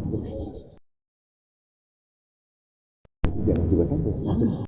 Jangan juga tanda maksud.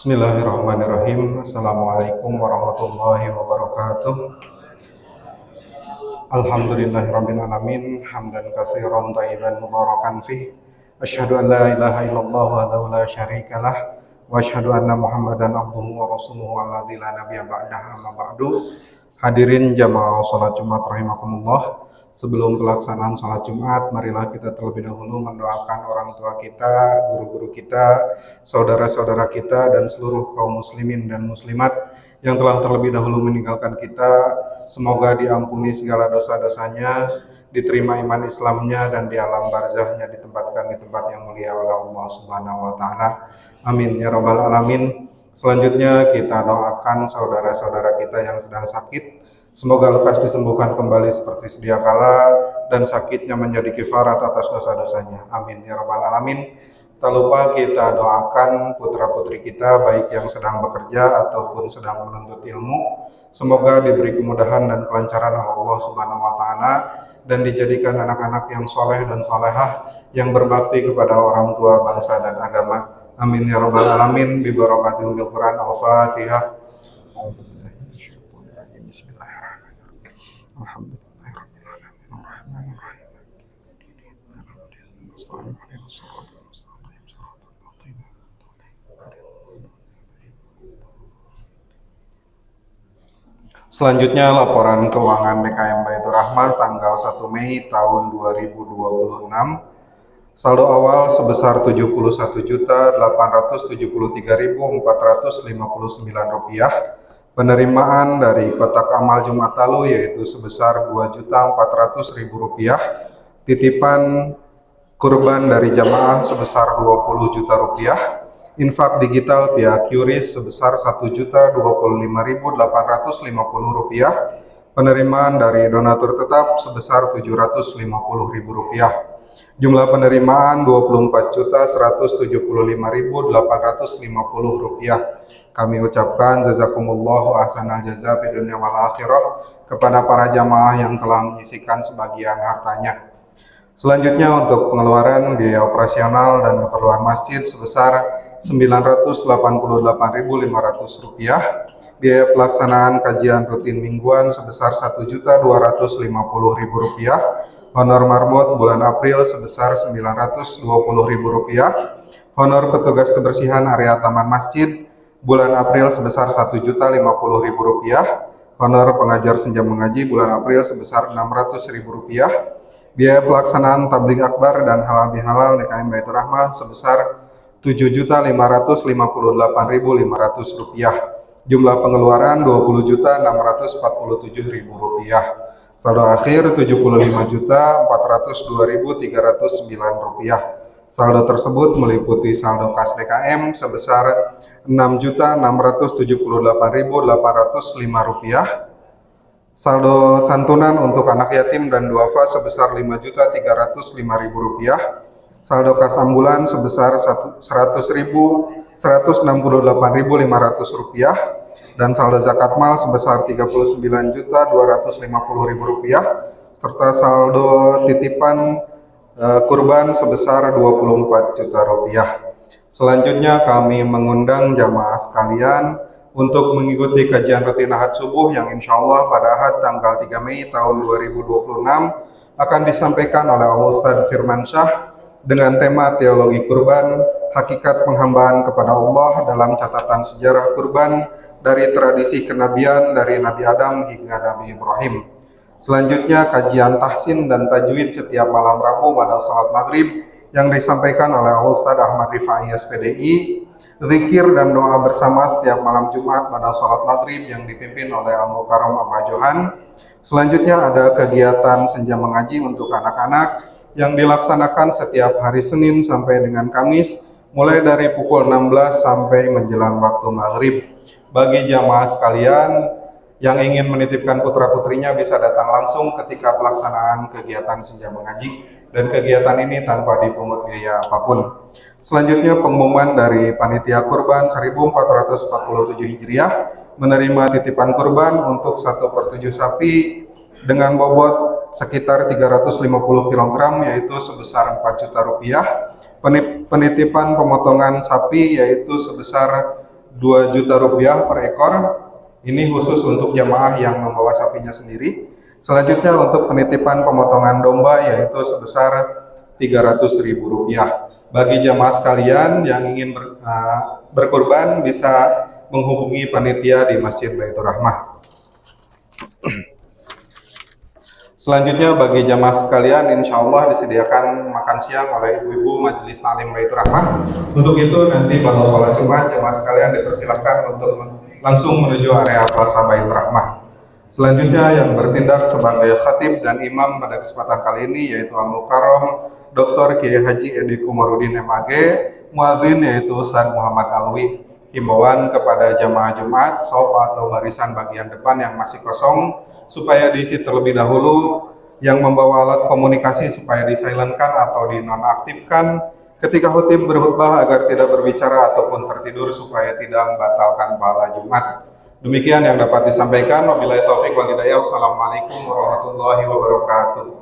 Bismillahirrahmanirrahim. Assalamualaikum warahmatullahi wabarakatuh. Alhamdulillahirrabbilalamin. Hamdan katsiran thayyiban mubarakan fih. Asyhadu an la ilaha illallah wahdahu la syarikalah wa asyhadu anna Muhammadan abduhu wa rasuluhu alladzi la nabiyya ba'dahu amma ba'du. Hadirin jamaah salat Jumat rahimakumullah. Sebelum pelaksanaan salat Jumat, marilah kita terlebih dahulu mendoakan orang tua kita, guru-guru kita, saudara-saudara kita, dan seluruh kaum muslimin dan muslimat yang telah terlebih dahulu meninggalkan kita. Semoga diampuni segala dosa-dosanya, diterima iman Islamnya, dan di alam barzahnya ditempatkan di tempat yang mulia oleh Allah Subhanahu wa Ta'ala. Amin ya Rabbal Alamin. Selanjutnya kita doakan saudara-saudara kita yang sedang sakit. Semoga lekas disembuhkan kembali seperti sedia kala dan sakitnya menjadi kifarat atas dosa-dosanya. Amin ya Rabbal Alamin. Tak lupa kita doakan putra-putri kita baik yang sedang bekerja ataupun sedang menuntut ilmu. Semoga diberi kemudahan dan kelancaran oleh Allah Subhanahu wa Ta'ala dan dijadikan anak-anak yang soleh dan solehah yang berbakti kepada orang tua, bangsa dan agama. Amin ya Rabbal Alamin. Bi barakatil Quran Al-Fatihah. Selanjutnya laporan keuangan DKM Baitur Rahmah tanggal 1 Mei tahun 2026. Saldo awal sebesar Rp71.873.459. Penerimaan dari kotak amal Jumat lalu yaitu sebesar Rp2.400.000. Titipan kurban dari jamaah sebesar Rp20 juta. Infak digital pihak QRIS sebesar Rp1.025.850. Penerimaan dari donatur tetap sebesar Rp750.000. Jumlah penerimaan Rp24.175.850. Kami ucapkan jazakumullah wa ahsanal jaza fid dunya wal akhirah kepada para jamaah yang telah menyisihkan sebagian hartanya. Selanjutnya untuk pengeluaran biaya operasional dan keperluan masjid sebesar Rp988.500. Biaya pelaksanaan kajian rutin mingguan sebesar Rp1.250.000. Honor marbot bulan April sebesar Rp920.000. Honor petugas kebersihan area taman masjid bulan April sebesar Rp1.050.000. Honor pengajar senja mengaji bulan April sebesar Rp600.000. Biaya pelaksanaan tabligh akbar dan halal bihalal DKM Baitur Rahmah sebesar Rp7.558.500. Jumlah pengeluaran Rp20.647.000. Saldo akhir Rp75.402.309. Saldo tersebut meliputi saldo kas DKM sebesar Rp6.678.805. Saldo santunan untuk anak yatim dan duafa sebesar Rp5.305.000. Saldo kas ambulan sebesar Rp168.500 dan saldo zakat mal sebesar Rp39.250.000 serta saldo titipan kurban sebesar Rp24 juta. Selanjutnya kami mengundang jamaah sekalian untuk mengikuti kajian rutin Ahad subuh yang insya Allah pada Ahad tanggal 3 Mei tahun 2026 akan disampaikan oleh Ustadz Firmansyah dengan tema teologi kurban, hakikat penghambaan kepada Allah dalam catatan sejarah kurban dari tradisi kenabian dari Nabi Adam hingga Nabi Ibrahim. Selanjutnya kajian tahsin dan tajwid setiap malam Rabu pada salat maghrib yang disampaikan oleh Ustadz Ahmad Rifai SPDI, zikir dan doa bersama setiap malam Jumat pada salat maghrib yang dipimpin oleh Al-Mukarram Abah Johan. Selanjutnya ada kegiatan senja mengaji untuk anak-anak yang dilaksanakan setiap hari Senin sampai dengan Kamis mulai dari pukul 16 sampai menjelang waktu maghrib. Bagi jamaah sekalian yang ingin menitipkan putra-putrinya bisa datang langsung ketika pelaksanaan kegiatan senja mengaji, dan kegiatan ini tanpa dipungut biaya apapun. Selanjutnya pengumuman dari Panitia Kurban 1447 Hijriah menerima titipan kurban untuk 1/7 sapi dengan bobot sekitar 350 kg yaitu sebesar 4 juta rupiah. Penitipan pemotongan sapi yaitu sebesar 2 juta rupiah per ekor. Ini khusus untuk jamaah yang membawa sapinya sendiri. Selanjutnya untuk penitipan pemotongan domba yaitu sebesar 300.000 rupiah. Bagi jamaah sekalian yang ingin berkurban bisa menghubungi panitia di Masjid Baitur Rahmah. Selanjutnya bagi jamaah sekalian insya Allah disediakan makan siang oleh ibu-ibu Majelis Ta'lim Baitur Rahmah. Untuk itu nanti pada sholat Jumat jamaah sekalian dipersilahkan untuk langsung menuju area Plaza Baitur Rahmah. Selanjutnya yang bertindak sebagai khatib dan imam pada kesempatan kali ini yaitu Al-Mukarram Dr. Kiai Haji Edi Kumarudin MAG, muadzin yaitu Ustaz Muhammad Alwi. Himbauan kepada jamaah Jumat, shop atau barisan bagian depan yang masih kosong supaya diisi terlebih dahulu, yang membawa alat komunikasi supaya disilentkan atau dinonaktifkan ketika khutib berkhutbah agar tidak berbicara ataupun tertidur supaya tidak membatalkan pahala Jumat. Demikian yang dapat disampaikan. Wabillahi taufik wal hidayah. Wassalamualaikum warahmatullahi wabarakatuh.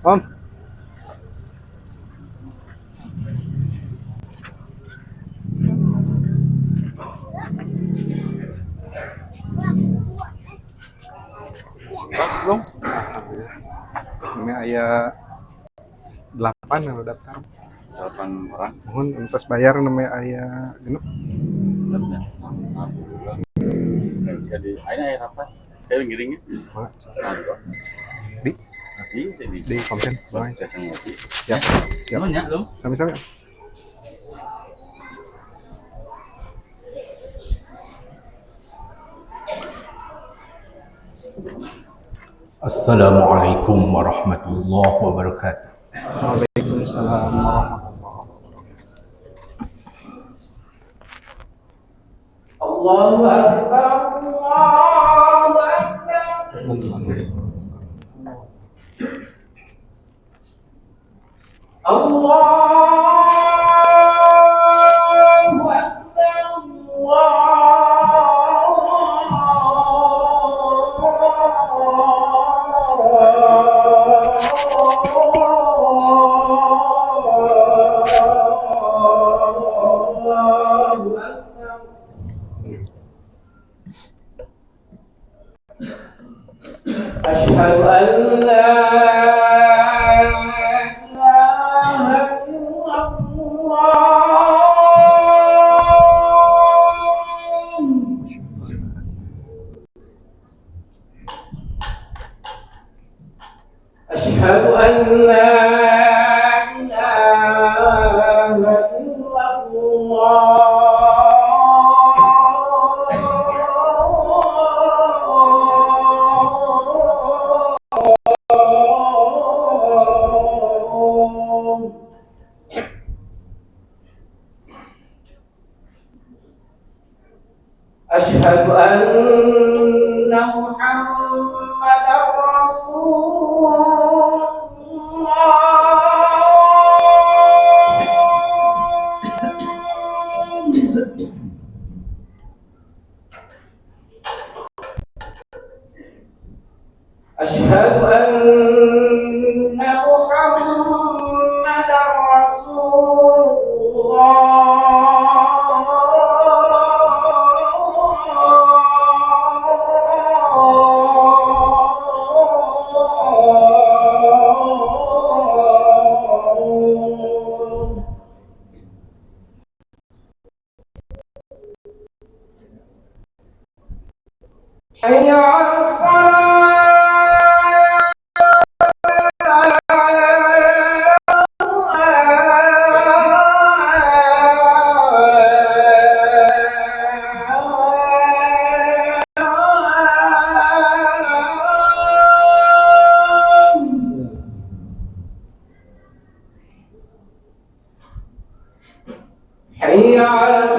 Om. Belum. Ini ayah 8 yang daftar. 8 orang. Mohon entas bayar namanya ayah genep. Jadi, ini air apa? Saya ngiringnya. Mana? Di Di konten. saya ngopi. Siap. Siap. Banyak loh. Sami-sami. Assalamualaikum warahmatullahi wabarakatuh. Waalaikumsalam warahmatullahi wabarakatuh. Allahu Akbar, Allahu Akbar. Allahu Akbar, Allahu Akbar. Asyhadu an la ilaha illallah. Asyhadu أشهد أن محمدا رسول الله. أشهد أن محمدا رسول الله. حي على الصلاة. حي على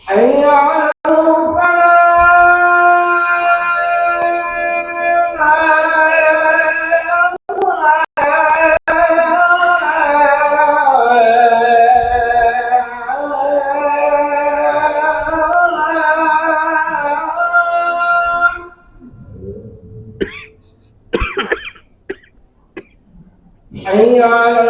حي على حي على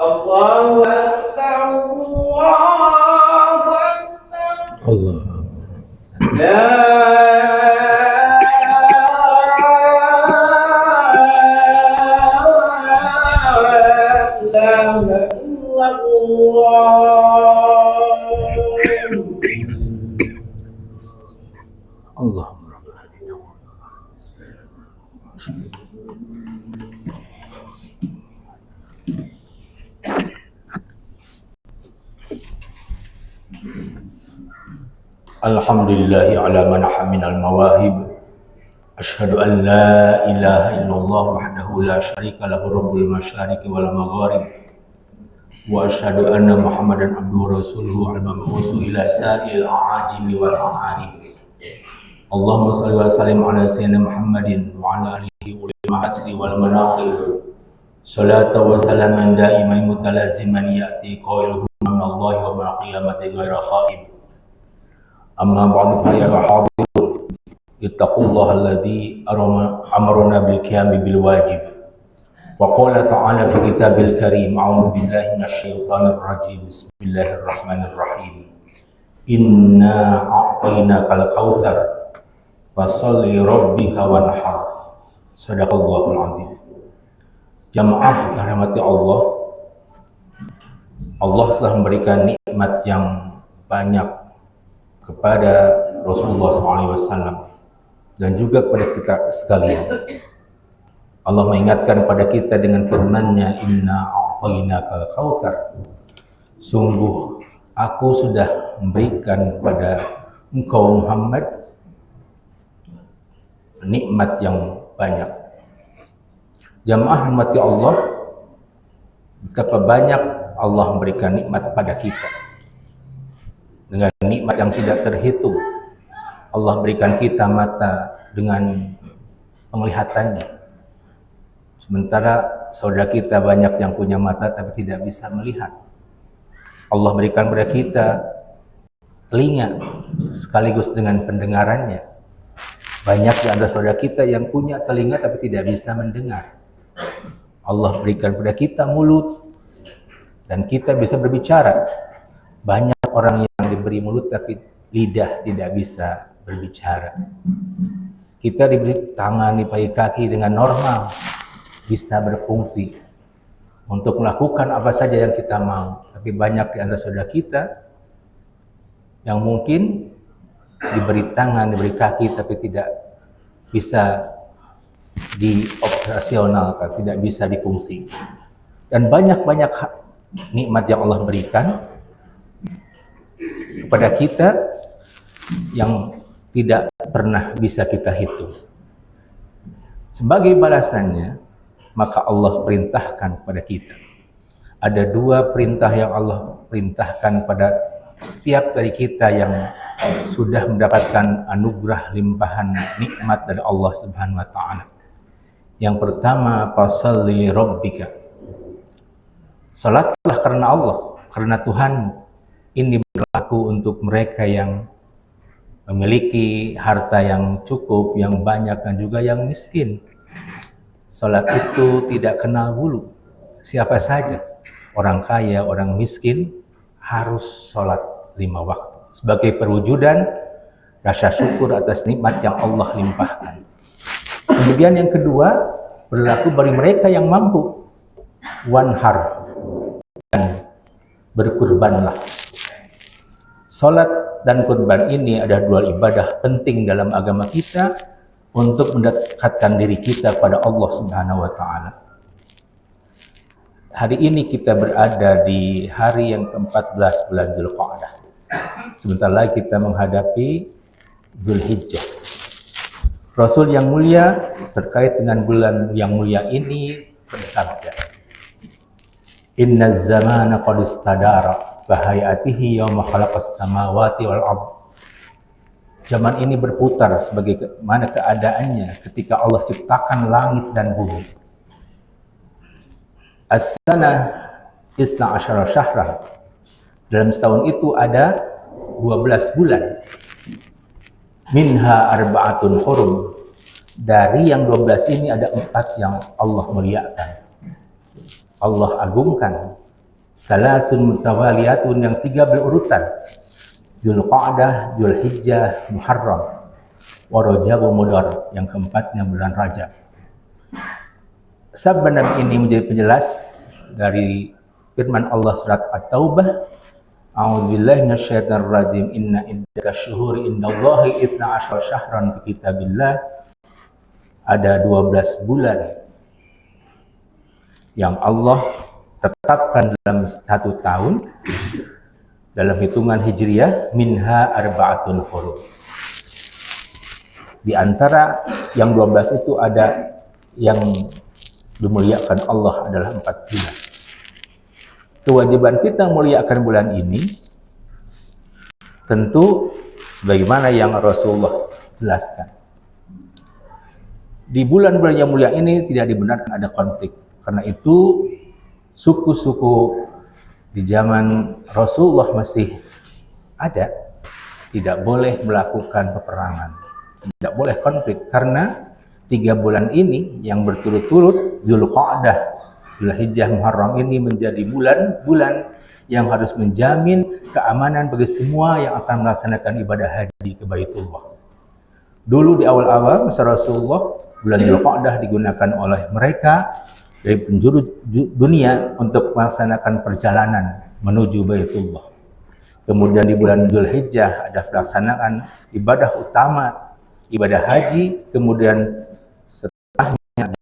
الله أكبر الله أكبر Allah. لا إله إلا الله. Allahumma rabbal alamin. Alhamdulillahi ala manaha minal mawahib. Ashhadu an la ilaha illallah wahdahu la syarika lahu rabbul masyariqi wal magharib. Wa ashhadu anna Muhammadan abduhu rasuluhu al-mab'usu ila sa'il a'ajimi wal a'arib. Allahumma salli wa sallim ala sayyidina Muhammadin wa ala alihi ulil ma'asri wal manaqib. Salatu wa salaman daiman mutalaziman ya'ti qailuhu min Allah wa min qiyamati ghaira khaib. Amma ba'du fa ya hadirun ittaqullaha alladhi amarna bil qiyami bil wajib. Wa qala ta'ala fi kitabil karim a'udzu billahi minasy syaithanir rajim. Bismillahirrahmanirrahim. Inna a'tainakal kautsar fasholli rabbika wanhar. Shadaqallahul azim. Jamaah yang dirahmati Allah, Allah telah memberikan nikmat yang banyak kepada Rasulullah SAW dan juga kepada kita sekalian. Allah mengingatkan kepada kita dengan firman-Nya, Inna a'tainakal kautsar. Sungguh aku sudah memberikan kepada engkau Muhammad nikmat yang banyak. Jamaah rahmati Allah, betapa banyak Allah memberikan nikmat kepada kita. Dengan nikmat yang tidak terhitung. Allah berikan kita mata dengan penglihatannya. Sementara saudara kita banyak yang punya mata tapi tidak bisa melihat. Allah berikan kepada kita telinga sekaligus dengan pendengarannya. Banyak di antara saudara kita yang punya telinga tapi tidak bisa mendengar. Allah berikan kepada kita mulut dan kita bisa berbicara. Banyak orang yang diberi diberi mulut tapi lidah tidak bisa berbicara. Kita diberi tangan, diberi kaki dengan normal, bisa berfungsi untuk melakukan apa saja yang kita mau. Tapi banyak di antara saudara kita yang mungkin diberi tangan, diberi kaki, tapi tidak bisa dioperasionalkan, tidak bisa difungsi. Dan banyak-banyak nikmat yang Allah berikan kepada kita yang tidak pernah bisa kita hitung. Sebagai balasannya, maka Allah perintahkan kepada kita. Ada dua perintah yang Allah perintahkan pada setiap dari kita yang sudah mendapatkan anugerah limpahan nikmat dari Allah Subhanahu wa taala. Yang pertama, fasholli li rabbika. Salatlah karena Allah, karena Tuhan. Ini berlaku untuk mereka yang memiliki harta yang cukup, yang banyak, dan juga yang miskin. Salat itu tidak kenal bulu. Siapa saja, orang kaya, orang miskin, harus salat 5 waktu. Sebagai perwujudan rasa syukur atas nikmat yang Allah limpahkan. Kemudian yang kedua, berlaku bagi mereka yang mampu. Wanhar, dan berkurbanlah. Salat dan kurban ini adalah dua ibadah penting dalam agama kita untuk mendekatkan diri kita kepada Allah Subhanahu wa taala. Hari ini kita berada di hari yang ke-14 bulan Dzulqa'dah. Sebentar lagi kita menghadapi Dzulhijjah. Rasul yang mulia terkait dengan bulan yang mulia ini bersabda, "Inna zamana qad istadara bahayatihi yawma khalaqas samawati wal ardh." Zaman ini berputar sebagaimana keadaannya ketika Allah ciptakan langit dan bumi. As-sana isna asyara syahran. Dalam setahun itu ada 12 bulan. Minha arba'atun hurum. Dari yang 12 ini ada 4 yang Allah muliakan, Allah agungkan. Salasun mutawaliyatun, yang 3 berurutan. Dzulqa'dah, Dzulhijjah, Muharram, wa Rajab, Mudhar, yang keempatnya bulan Rajab. Sabda Nabi ini menjadi penjelas dari firman Allah surat At-Taubah, A'udzubillahi minasyaitonir rajim, inna iddatash syuhuri indallahi 12 syahran fi kitabillah. Ada 12 bulan yang Allah tetapkan dalam 1 tahun dalam hitungan hijriyah, minha arba'atun hurum. Di antara yang 12 itu ada yang dimuliakan Allah adalah 4 bulan. Kewajiban kita memuliakan bulan ini tentu sebagaimana yang Rasulullah jelaskan. Di bulan-bulan yang mulia ini tidak dibenarkan ada konflik. Karena itu suku-suku di zaman Rasulullah masih ada, tidak boleh melakukan peperangan, tidak boleh konflik, karena 3 bulan ini yang berturut-turut, Dzulqa'dah, Dzulhijjah, Muharram, ini menjadi bulan-bulan yang harus menjamin keamanan bagi semua yang akan melaksanakan ibadah haji ke Baitullah. Dulu di awal-awal masa Rasulullah, bulan Dzulqa'dah digunakan oleh mereka dari penjuru dunia untuk melaksanakan perjalanan menuju Baitullah. Kemudian di bulan Dzulhijjah ada pelaksanaan ibadah utama, ibadah haji. Kemudian setelahnya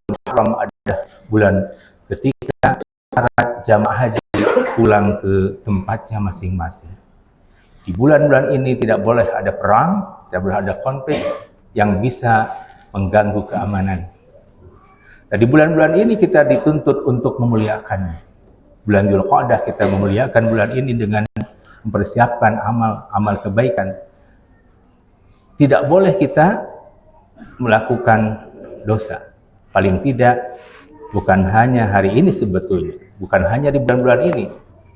Muharram ada bulan ketika para jamaah haji pulang ke tempatnya masing-masing. Di bulan-bulan ini tidak boleh ada perang, tidak boleh ada konflik yang bisa mengganggu keamanan. Nah, di bulan-bulan ini kita dituntut untuk memuliakan. Bulan Dzulqa'dah kita memuliakan bulan ini dengan mempersiapkan amal kebaikan. Tidak boleh kita melakukan dosa. Paling tidak bukan hanya hari ini sebetulnya, bukan hanya di bulan-bulan ini.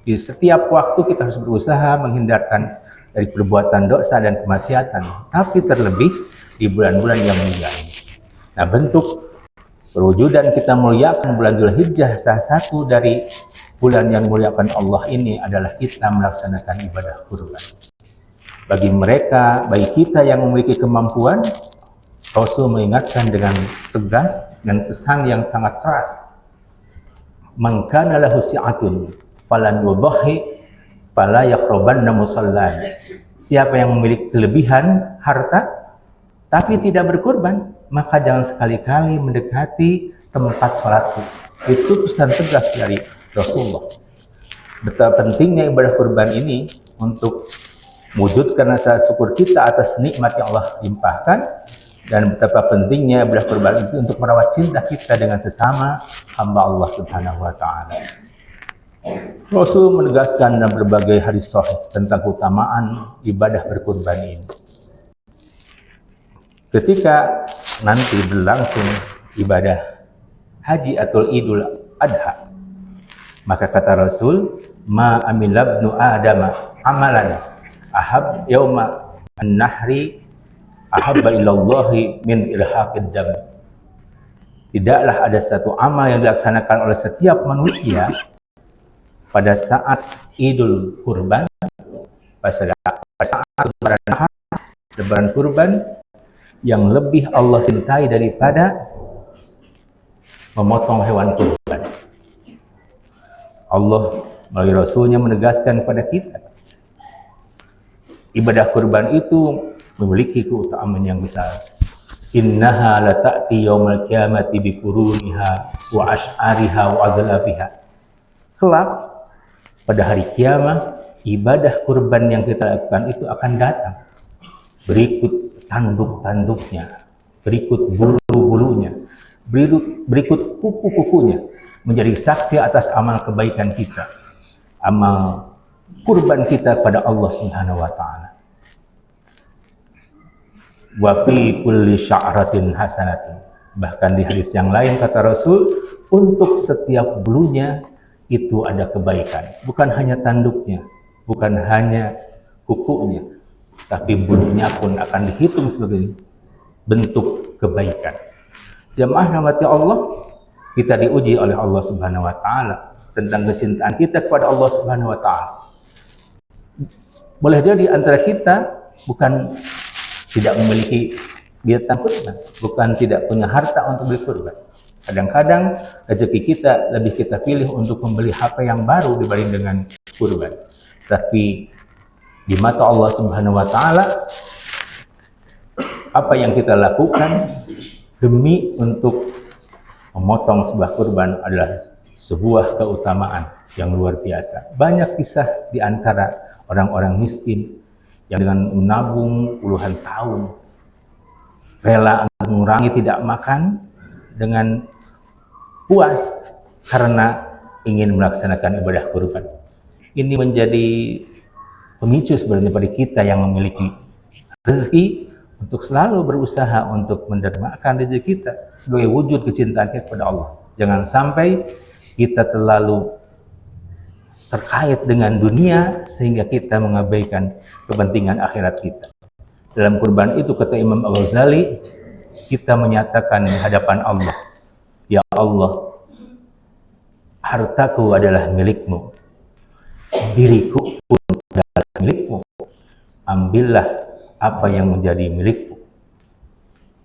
Di setiap waktu kita harus berusaha menghindarkan dari perbuatan dosa dan kemaksiatan, tapi terlebih di bulan-bulan yang mulia ini. Nah, bentuk perwujudan kita muliakan bulan Dzulhijjah, salah satu dari bulan yang dimuliakan Allah ini adalah kita melaksanakan ibadah kurban. Bagi mereka, bagi kita yang memiliki kemampuan, Rasul mengingatkan dengan tegas dan pesan yang sangat keras. Man kana lahu si'atun falan yudhi fala yaqrabanna musallan. Siapa yang memiliki kelebihan harta tapi tidak berkurban, maka jangan sekali-kali mendekati tempat sholatku. Itu pesan tegas dari Rasulullah. Betapa pentingnya ibadah kurban ini untuk mewujudkan rasa syukur kita atas nikmat yang Allah limpahkan, dan betapa pentingnya ibadah kurban itu untuk merawat cinta kita dengan sesama hamba Allah Subhanahu wa taala. Rasul menegaskan dalam berbagai hadis sahih tentang keutamaan ibadah berkurban ini. Ketika nanti berlangsung ibadah haji atau Idul Adha, maka kata Rasul, ma amilabnu adama amalan ahab yauma an-nahri ahabba ilallahi min irhaqid dam. Tidaklah ada satu amal yang dilaksanakan oleh setiap manusia pada saat Idul Kurban, pada saat lebaran kurban, yang lebih Allah cintai daripada memotong hewan kurban. Allah melalui Rasulnya menegaskan kepada kita, ibadah kurban itu memiliki keutamaan yang besar. Innaha la ta'ti yaumal qiyamati bi quruniha wa ash'ariha wa adlafiha. Kelak pada hari kiamat, ibadah kurban yang kita lakukan itu akan datang. Berikut tanduk-tanduknya, berikut bulu-bulunya, berikut kuku-kukunya, menjadi saksi atas amal kebaikan kita, amal kurban kita pada Allah Subhanahu wa taala. Wa fi kulli sya'ratin hasanatin. Bahkan di hadis yang lain kata Rasul, untuk setiap bulunya itu ada kebaikan. Bukan hanya tanduknya, bukan hanya kukunya, tapi bulunya pun akan dihitung sebagai bentuk kebaikan. Jamaah rahmati Allah, kita diuji oleh Allah Subhanahu wa taala tentang kecintaan kita kepada Allah Subhanahu wa taala. Boleh jadi antara kita bukan tidak memiliki binatang kurban, bukan tidak punya harta untuk beli kurban. Kadang-kadang rezeki kita lebih kita pilih untuk membeli HP yang baru dibanding dengan kurban. Tapi di mata Allah Subhanahu wa taala, apa yang kita lakukan demi untuk memotong sebuah kurban adalah sebuah keutamaan yang luar biasa. Banyak kisah di antara orang-orang miskin yang dengan menabung puluhan tahun rela mengurangi tidak makan dengan puas karena ingin melaksanakan ibadah kurban. Ini menjadi pemicu sebenarnya bagi kita yang memiliki rezeki untuk selalu berusaha untuk mendermakan rezeki kita sebagai wujud kecintaan kita kepada Allah. Jangan sampai kita terlalu terkait dengan dunia sehingga kita mengabaikan kepentingan akhirat kita. Dalam kurban itu kata Imam Al-Ghazali, kita menyatakan di hadapan Allah, ya Allah, hartaku adalah milikmu, diriku pun adalah milikmu, ambillah apa yang menjadi milikmu.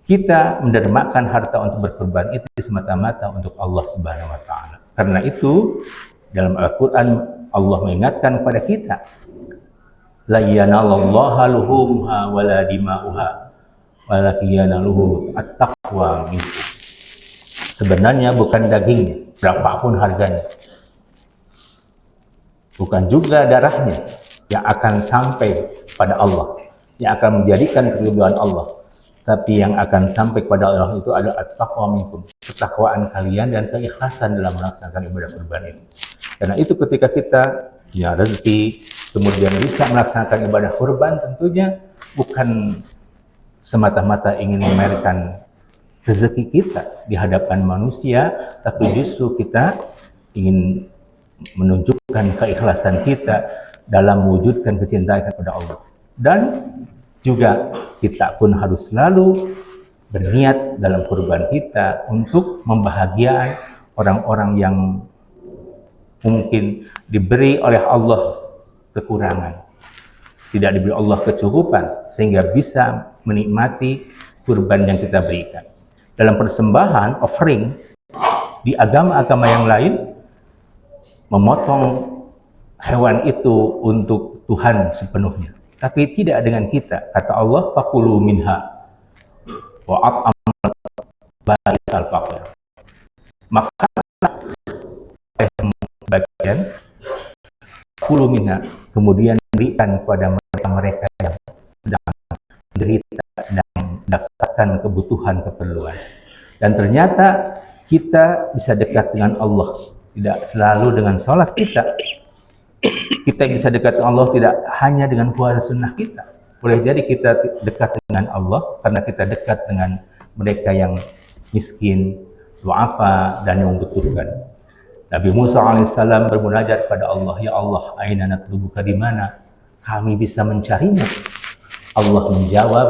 Kita mendermakan harta untuk berkurban itu semata-mata untuk Allah Subhanahu wa taala. Karena itu dalam Al-Quran Allah mengingatkan kepada kita, la yanalallaha luhumha wala dima'uha walakin yanaluhu at-taqwa minkum. Sebenarnya bukan dagingnya, berapapun harganya, bukan juga darahnya yang akan sampai pada Allah, yang akan menjadikan keridhaan Allah, tapi yang akan sampai kepada Allah itu adalah at-taqwa minkum, ketakwaan kalian dan keikhlasan dalam melaksanakan ibadah kurban itu. Karena itu ketika kita punya rezeki, kemudian bisa melaksanakan ibadah kurban, tentunya bukan semata-mata ingin memamerkan rezeki kita di hadapan manusia, tapi justru kita ingin menunjukkan keikhlasan kita dalam mewujudkan kecintaan kepada Allah. Dan juga kita pun harus selalu berniat dalam kurban kita untuk membahagiakan orang-orang yang mungkin diberi oleh Allah kekurangan, tidak diberi Allah kecukupan sehingga bisa menikmati kurban yang kita berikan. Dalam persembahan, offering, di agama-agama yang lain, memotong hewan itu untuk Tuhan sepenuhnya. Tapi tidak dengan kita. Kata Allah, fakulu minha wa at'amal ba'is al-faqir. Maka bagian fakulu minha, kemudian berikan kepada mereka yang sedang menderita, sedang mendapatkan kebutuhan, keperluan. Dan ternyata kita bisa dekat dengan Allah tidak selalu dengan sholat kita. Kita bisa dekat dengan Allah tidak hanya dengan puasa sunnah kita. Boleh jadi kita dekat dengan Allah karena kita dekat dengan mereka yang miskin, du'afa, dan yang membutuhkan. Nabi Musa alaihissalam bermunajat pada Allah, ya Allah, aina natlubuka, di mana kami bisa mencarimu? Allah menjawab,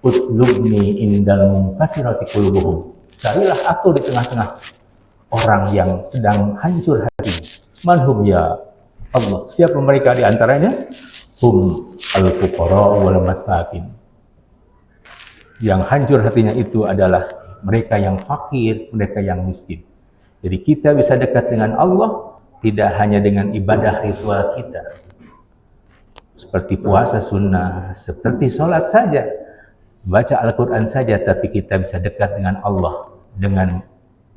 utlubni indal munfasirati qulubuhum. Carilah aku di tengah-tengah orang yang sedang hancur hati. Manhum ya Allah. Siapa mereka di antaranya? Hum al-fuqara wal masakin. Yang hancur hatinya itu adalah mereka yang fakir, mereka yang miskin. Jadi kita bisa dekat dengan Allah tidak hanya dengan ibadah ritual kita, seperti puasa sunnah, seperti sholat saja, baca Al-Quran saja, tapi kita bisa dekat dengan Allah dengan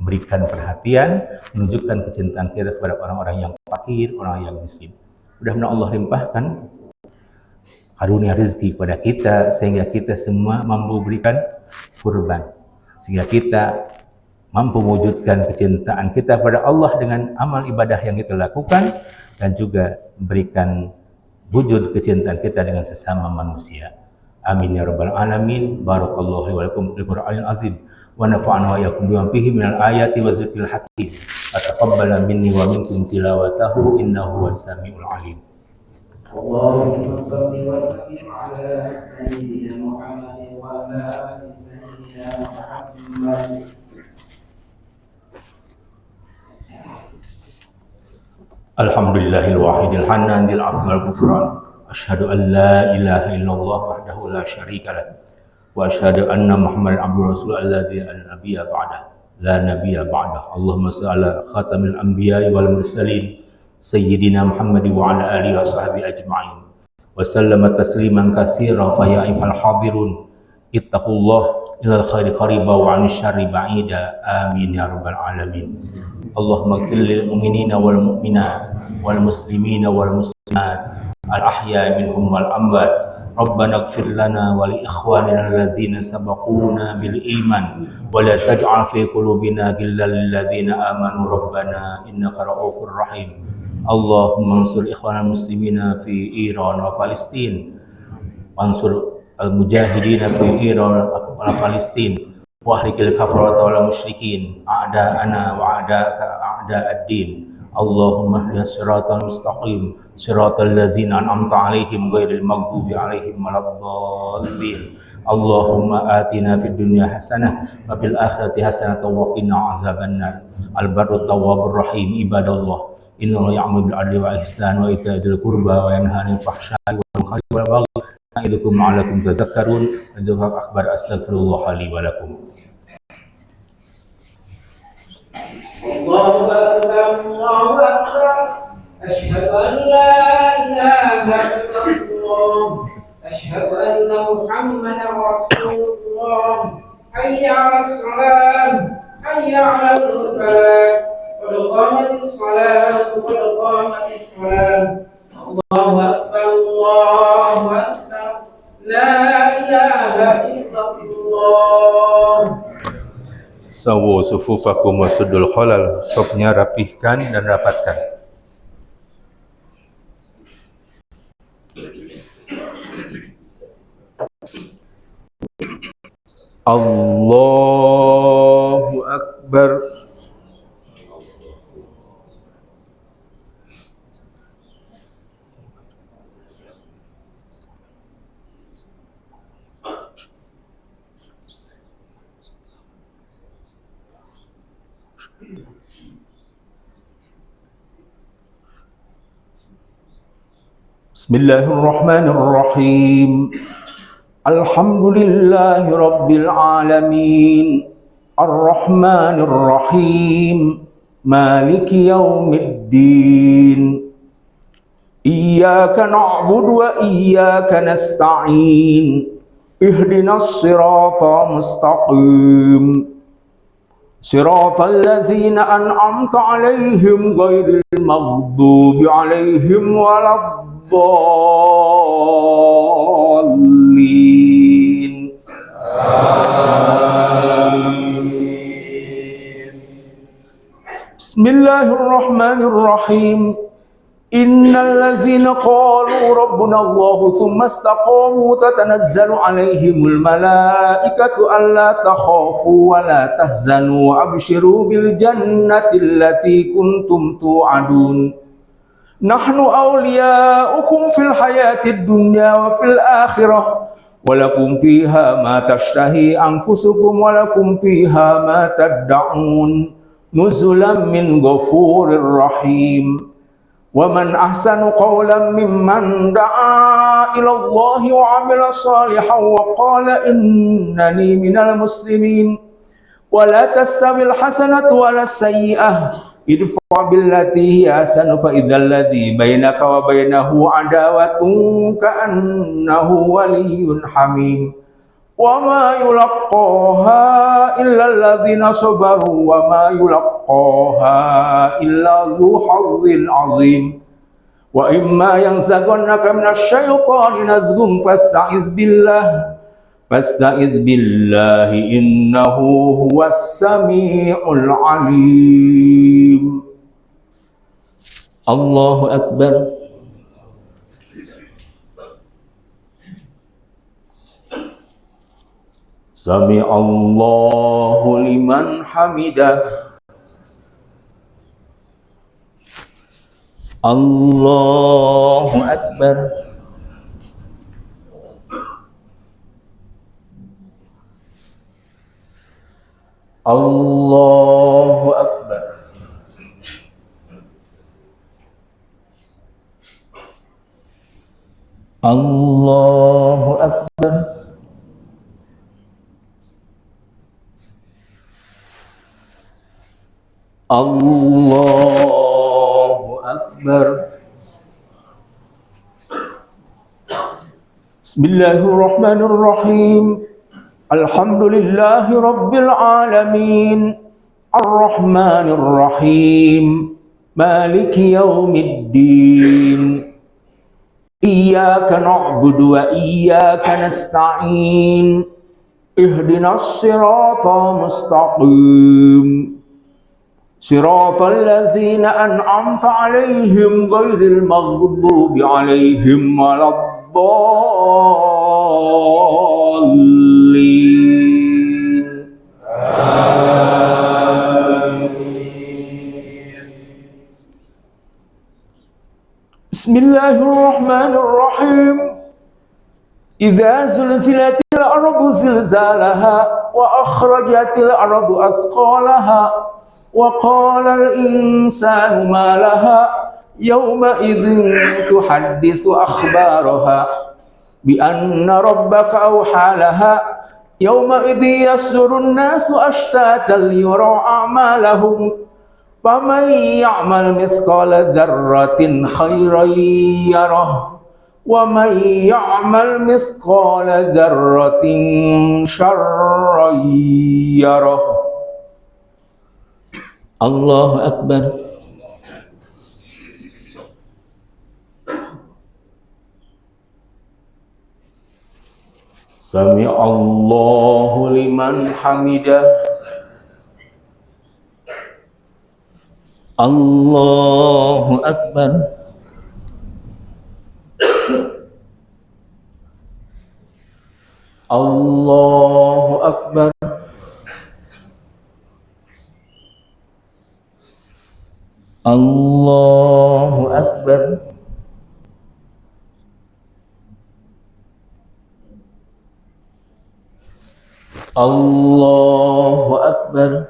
memberikan perhatian, menunjukkan kecintaan kita kepada orang-orang yang fakir, orang yang miskin. Mudah-mudahan Allah limpahkan karunia rezeki kepada kita sehingga kita semua mampu berikan kurban, sehingga kita mampu mewujudkan kecintaan kita pada Allah dengan amal ibadah yang kita lakukan, dan juga memberikan wujud kecintaan kita dengan sesama manusia. Amin ya rabbal alamin. Barakallahu wa lakum fil Qur'anil azim wa nafa'ana wa iyyakum bima fihi minal ayati wa dzikril hakim. Taqabbal minni wa minkum tilawatahu innahu was-sami'ul alim. اللهم صل وسلم على سيدنا محمد وعلى آل سيدنا محمد. Alhamdulillahil wahidil hannan dzil afwi wal ghufran. Asyhadu an la ilaha illallah wahdahu la syarika lah. Wa asyhadu anna Muhammadan abduhu rasul alladzi la nabiyya ba'dah. La nabiyya ba'dah. Allahumma shalli ala khatamil anbiya'i wal mursalin sayyidina Muhammad wa ala alihi wa sahbihi ajma'in. Wa sallama tasliman katsiran fa ya ayyuhal hadirun ittaqullah ilal khairi qariba wa 'anil syarri ba'ida. Amin ya rabbal alamin. Allahumma ighfir lil mu'minina wal mu'minat wal muslimina wal muslimat al ahya'i minhum wal amwat. Rabbana ighfir lana wa li ikhwanina alladzina sabaquna bil iman wa la taj'al fi qulubina ghillan lil ladzina amanu rabbana innaka ra'ufur rahim. Allahumma ansur ikhwanal muslimina fi Iran wa Palestin, wansur al-mujahidina fi Iran wa Palestin, wa ahlikil kafarata wal musyrikin a'da'ana wa a'da'aka a'da'ad-din. Allahumma ihdinas siratal mustaqim siratal ladzina an'amta 'alaihim ghairil maghdubi 'alaihim waladdallin. Allahumma atina fid dunya hasanah wa fil akhirati hasanah wa qina azabannar. Al-barru tawwabur rahim. Ibadallah, innallaha ya'muru bil 'adli wa ihsani wa ita'i dzil qurba wa yanha 'anil fahsya'i wal munkari wal baghi ya'idukum la'allakum tadhakkarun. Dzakar akbar. Astaghfirullah li wa lakum. الله أكبر الله أكبر أشهد أن لا إله إلا الله أشهد أن محمدا رسول الله حي على الصلاة حي على الفلاح قد قامت الصلاة قد قامت الصلاة الله أكبر الله أكبر لا إله إلا الله. Sawu sufufakum wa suddul khalal. Sopnya rapihkan dan rapatkan. Allahu Akbar. Bismillahirrahmanirrahim. Alhamdulillahi rabbil alamin. Ar-Rahmanir Rahim. Maliki yaumiddin. Iyyaka na'budu wa iyyaka nasta'in. Ihdinas siratal mustaqim. Siratal ladzina an'amta 'alaihim ghairil maghdubi 'alaihim waladdallin. Bismillahirrahmanirrahim. Innal ladzina qalu rabbuna Allah tsumma istaqamu tatanazzalu 'alaihimul malaikatu alla takhafu wa la tahzanu wa abshiru bil jannati allati kuntum tu'adun. Nahnu awliya'ukum fil hayatid dunya wa fil akhirah. Walakum fiha ma tashtahi anfusukum walakum fiha ma tad'un. Nuzulan min ghafurir rahim. Wa man ahsanu qawlan mimman da'a ila Allah wa 'amila shalihan wa qala innani minal muslimin. Wa la tastawil hasanatu wa la sayyi'ah. Idfa' billati hiya ahsanu fa idzal ladzi bainaka wa bainahu 'adawatun ka'annahu waliyyun hamim. Wa ma yulaqqaha illa alladzina sabaru wa ma yulaqqaha illa dzu hazzin 'azim. Wa imma yanzaghannaka minasy syaitani nazghun fasta'iz billahi innahu huwas samiul 'alim. Allahu akbar. Sami Allahu liman hamidah. Allahu akbar. Allahu akbar. Allahu akbar. Allahu akbar. Bismillahirrahmanirrahim. Alhamdulillahi rabbil alamin. Ar-Rahmanir Rahim. Maliki yaumiddin. Iyyaka na'budu wa iyyaka nasta'in. Ihdinas siratal mustaqim. Siratal ladzina an'amta 'alaihim ghairil maghdubi 'alaihim waladdallin. Amin. Bismillahirrahmanirrahim. Idza zulzilatil ardu zilzalaha wa akhrajatil ardu athqalaha wa qala al-insanu ma laha yawma idzin tuhadditsu akhbaraha bi anna rabbaka awha laha yawma idzi yasdurun nasu ashtatan liyura a'malahum faman ya'mal mithqala dzarratin khairan yarah wa man ya'mal mithqala dzarratin syarran yarah. Allahu akbar. Sami Allahu liman hamidah. Allahu akbar. Allahu akbar. Allahu akbar. Allahu akbar.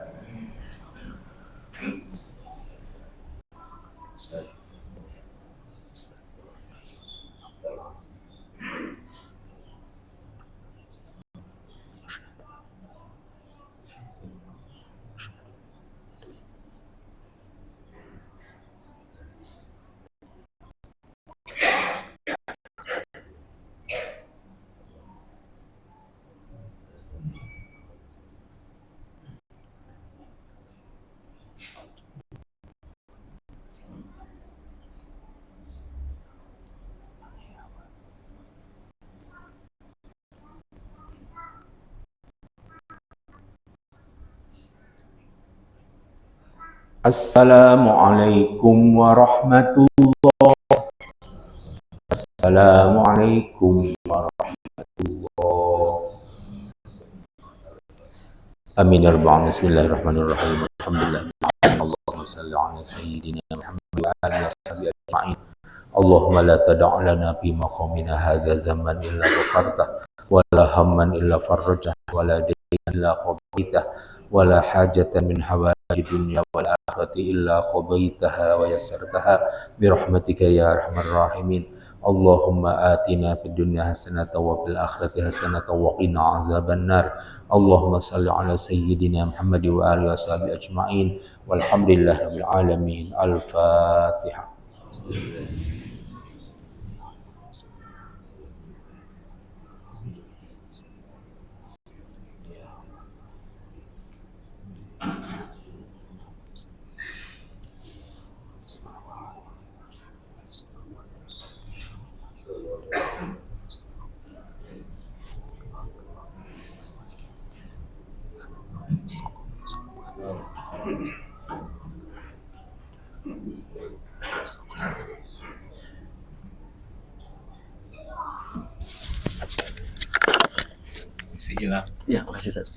Assalamualaikum warahmatullahi. Assalamualaikum warahmatullahi. Amin ya rabbal alamin. Bismillahirrahmanirrahim. Alhamdulillah. Allahumma shalli ala sayyidina Muhammad wa alihi washabihi ajma'in. Allahumma la tada' lana fi maqamina hadza zaman illa ghafartah wa la hamman illa farajtah wa la daynan illa qadaitah wa la hajatan min hawaiji dunya wal akhirati illa qadaitaha wa yassartaha bi rahmatika ya arhamar rahimin. Allahumma atina fid dunya hasanatan wa fil akhirati hasanatan wa qina azabannar. Allahumma salli ala sayyidina Muhammad wa alihi washabihi ajma'in. Walhamdulillahi rabbil alamin. Al-Fatihah. Ya, makasih Ustaz.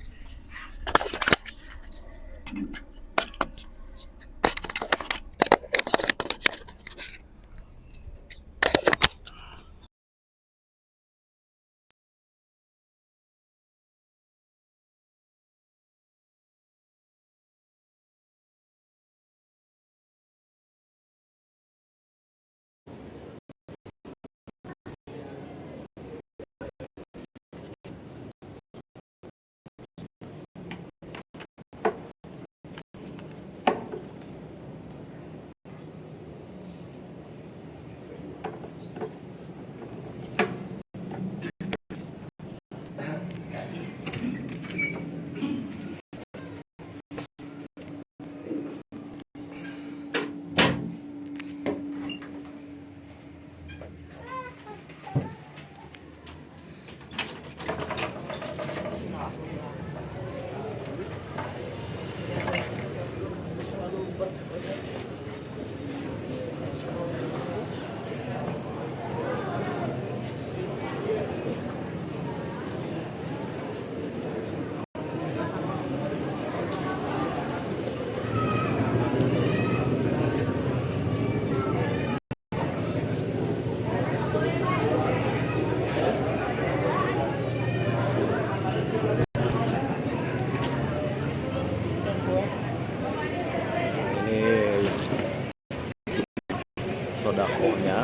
Sodakohnya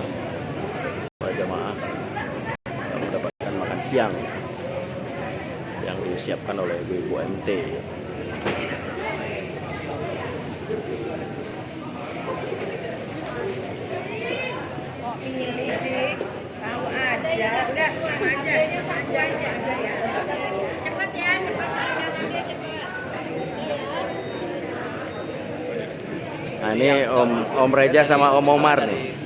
para jamaah mendapatkan makan siang yang disiapkan oleh ibu-ibu MT. Tahu aja, udah sama aja. Cepat ya, cepat dia cepat. Nah ini Om Reja sama Om Omar nih.